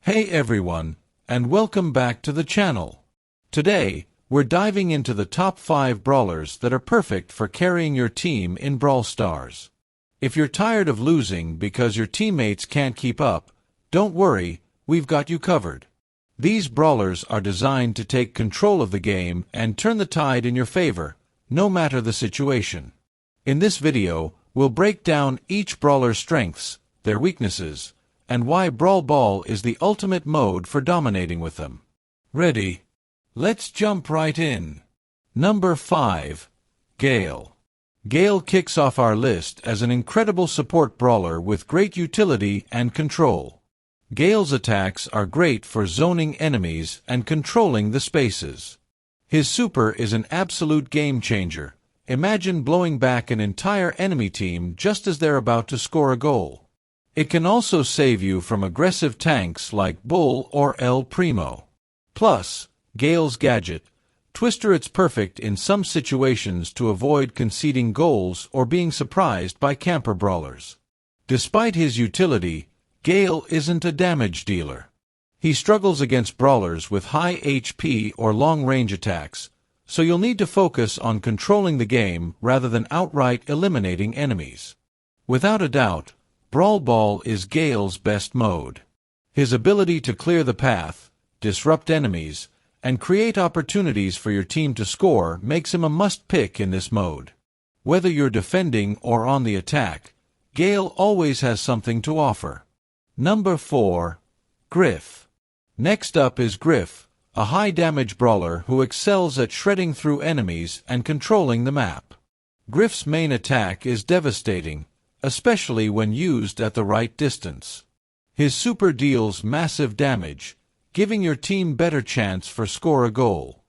Hey everyone, and welcome back to the channel. Today, we're diving into the top 5 brawlers that are perfect for carrying your team in Brawl Stars. If you're tired of losing because your teammates can't keep up, don't worry, we've got you covered. These brawlers are designed to take control of the game and turn the tide in your favor, no matter the situation. In this video, we'll break down each brawler's strengths, their weaknesses, and why Brawl Ball is the ultimate mode for dominating with them. Ready? Let's jump right in. Number 5. Gail. Gail kicks off our list as an incredible support brawler with great utility and control. Gail's attacks are great for zoning enemies and controlling the spaces. His super is an absolute game changer. Imagine blowing back an entire enemy team just as they're about to score a goal. It can also save you from aggressive tanks like Bull or El Primo. Plus, Gail's gadget, Twister, it's perfect in some situations to avoid conceding goals or being surprised by camper brawlers. Despite his utility, Gail isn't a damage dealer. He struggles against brawlers with high HP or long-range attacks, so you'll need to focus on controlling the game rather than outright eliminating enemies. Without a doubt, Brawl Ball is Gail's best mode. His ability to clear the path, disrupt enemies, and create opportunities for your team to score makes him a must-pick in this mode. Whether you're defending or on the attack, Gail always has something to offer. Number 4. Griff. Next up is Griff, a high-damage brawler who excels at shredding through enemies and controlling the map. Griff's main attack is devastating, especially when used at the right distance. His super deals massive damage, giving your team better chance for score a goal.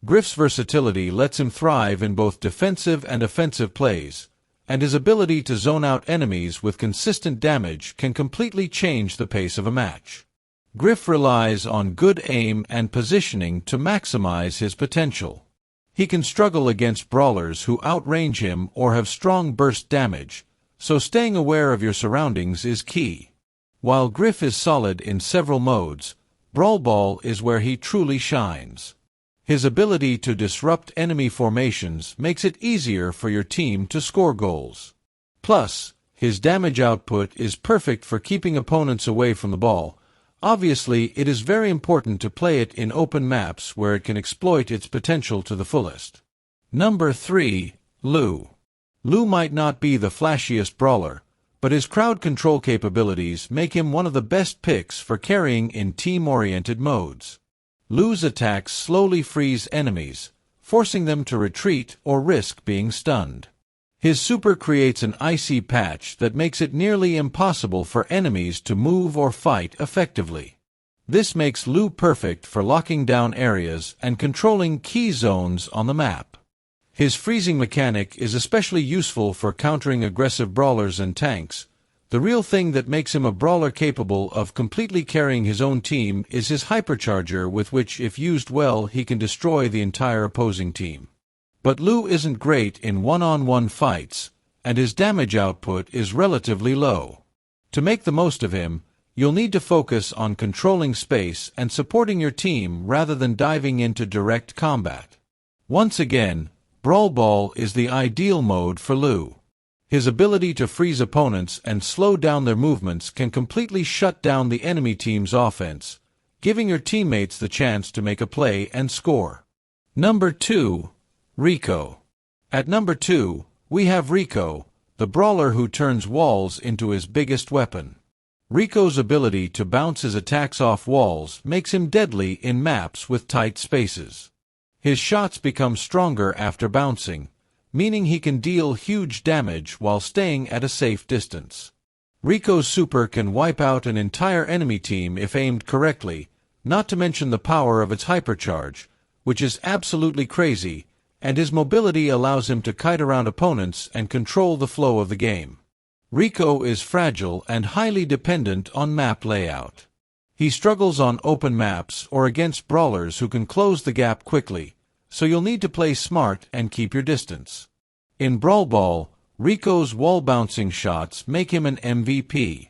Griff's versatility lets him thrive in both defensive and offensive plays, and his ability to zone out enemies with consistent damage can completely change the pace of a match. Griff relies on good aim and positioning to maximize his potential. He can struggle against brawlers who outrange him or have strong burst damage, so staying aware of your surroundings is key. While Griff is solid in several modes, Brawl Ball is where he truly shines. His ability to disrupt enemy formations makes it easier for your team to score goals. Plus, his damage output is perfect for keeping opponents away from the ball. Obviously, it is very important to play it in open maps where it can exploit its potential to the fullest. Number 3. Lou. Lou might not be the flashiest brawler, but his crowd control capabilities make him one of the best picks for carrying in team-oriented modes. Lou's attacks slowly freeze enemies, forcing them to retreat or risk being stunned. His super creates an icy patch that makes it nearly impossible for enemies to move or fight effectively. This makes Lou perfect for locking down areas and controlling key zones on the map. His freezing mechanic is especially useful for countering aggressive brawlers and tanks. The real thing that makes him a brawler capable of completely carrying his own team is his hypercharger, with which, if used well, he can destroy the entire opposing team. But Lou isn't great in one-on-one fights, and his damage output is relatively low. To make the most of him, you'll need to focus on controlling space and supporting your team rather than diving into direct combat. Once again, Brawl Ball is the ideal mode for Lou. His ability to freeze opponents and slow down their movements can completely shut down the enemy team's offense, giving your teammates the chance to make a play and score. Number 2. Rico. At number 2, we have Rico, the brawler who turns walls into his biggest weapon. Rico's ability to bounce his attacks off walls makes him deadly in maps with tight spaces. His shots become stronger after bouncing, meaning he can deal huge damage while staying at a safe distance. Rico's super can wipe out an entire enemy team if aimed correctly, not to mention the power of its hypercharge, which is absolutely crazy, and his mobility allows him to kite around opponents and control the flow of the game. Rico is fragile and highly dependent on map layout. He struggles on open maps or against brawlers who can close the gap quickly, so you'll need to play smart and keep your distance. In Brawl Ball, Rico's wall-bouncing shots make him an MVP.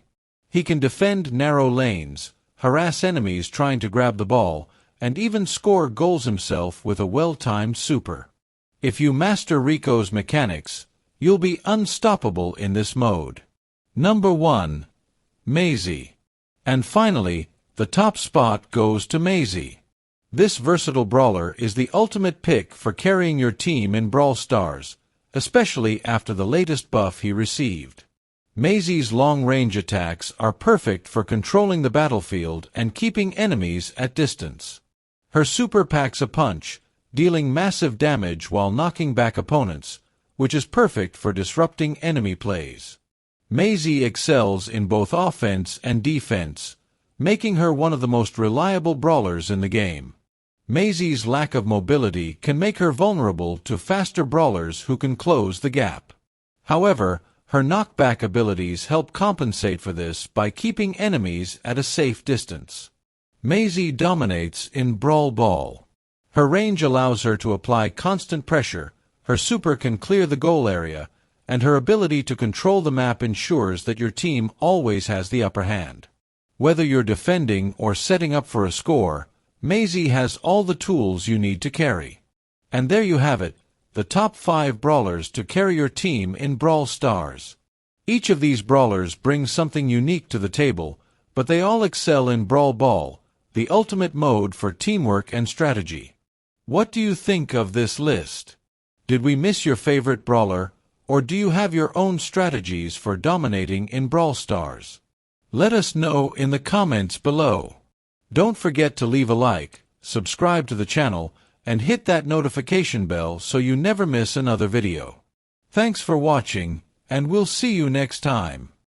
He can defend narrow lanes, harass enemies trying to grab the ball, and even score goals himself with a well-timed super. If you master Rico's mechanics, you'll be unstoppable in this mode. Number 1. Maisy. And finally, the top spot goes to Maisy. This versatile brawler is the ultimate pick for carrying your team in Brawl Stars, especially after the latest buff he received. Maisy's long-range attacks are perfect for controlling the battlefield and keeping enemies at distance. Her super packs a punch, dealing massive damage while knocking back opponents, which is perfect for disrupting enemy plays. Maisy excels in both offense and defense, making her one of the most reliable brawlers in the game. Maisy's lack of mobility can make her vulnerable to faster brawlers who can close the gap. However, her knockback abilities help compensate for this by keeping enemies at a safe distance. Maisy dominates in Brawl Ball. Her range allows her to apply constant pressure, her super can clear the goal area, and her ability to control the map ensures that your team always has the upper hand. Whether you're defending or setting up for a score, Maisy has all the tools you need to carry. And there you have it, the top 5 brawlers to carry your team in Brawl Stars. Each of these brawlers brings something unique to the table, but they all excel in Brawl Ball, the ultimate mode for teamwork and strategy. What do you think of this list? Did we miss your favorite brawler, or do you have your own strategies for dominating in Brawl Stars? Let us know in the comments below. Don't forget to leave a like, subscribe to the channel, and hit that notification bell so you never miss another video. Thanks for watching, and we'll see you next time.